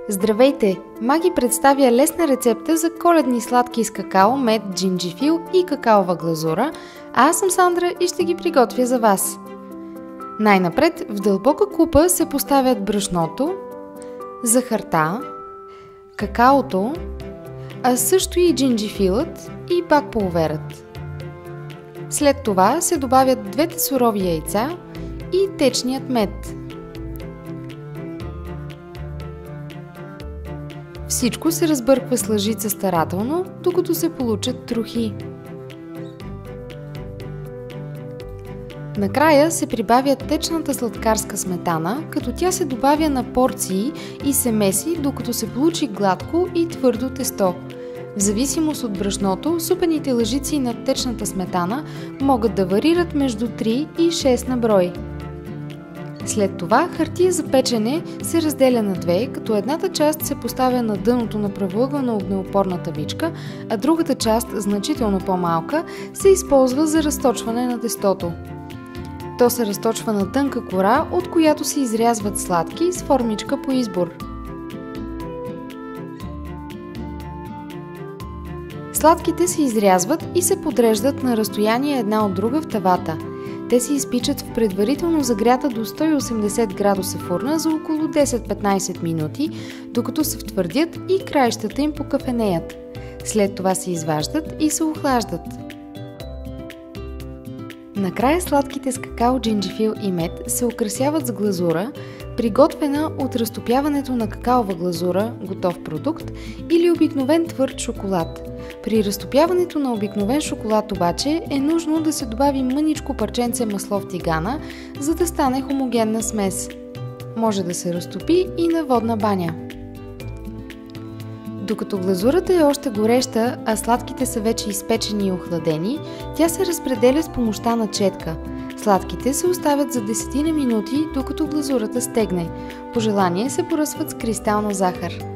Здравейте! Маги представя лесна рецепта за коледни сладки с какао, мед, джинджифил и какаова глазура, а аз съм Сандра и ще ги приготвя за вас. Най-напред в дълбока купа се поставят брашното, захарта, какаото, а също и джинджифилът и пак пулверът. След това се добавят двете сурови яйца и течният мед. Всичко се разбърква с лъжица старателно, докато се получат трохи. Накрая се прибавя течната сладкарска сметана, като тя се добавя на порции и се меси, докато се получи гладко и твърдо тесто. В зависимост от брашното, супените лъжици на течната сметана могат да варират между 3 и 6 на брой. След това хартия за печене се разделя на две, като едната част се поставя на дъното на правоъгълна огнеупорна тавичка, а другата част, значително по-малка, се използва за разточване на тестото. То се разточва на тънка кора, от която се изрязват сладки с формичка по избор. Сладките се изрязват и се подреждат на разстояние една от друга в тавата. Те се изпичат в предварително загрята до 180 градуса фурна за около 10-15 минути, докато се втвърдят и краищата им покафенеят. След това се изваждат и се охлаждат. Накрая сладките с какао, джинджифил и мед се украсяват с глазура, приготвена от разтопяването на какаова глазура, готов продукт, или обикновен твърд шоколад. При разтопяването на обикновен шоколад обаче е нужно да се добави мъничко парченце масло в тигана, за да стане хомогенна смес. Може да се разтопи и на водна баня. Докато глазурата е още гореща, а сладките са вече изпечени и охладени, тя се разпределя с помощта на четка. Сладките се оставят за 10 минути, докато глазурата стегне. По желание се поръсват с кристална захар.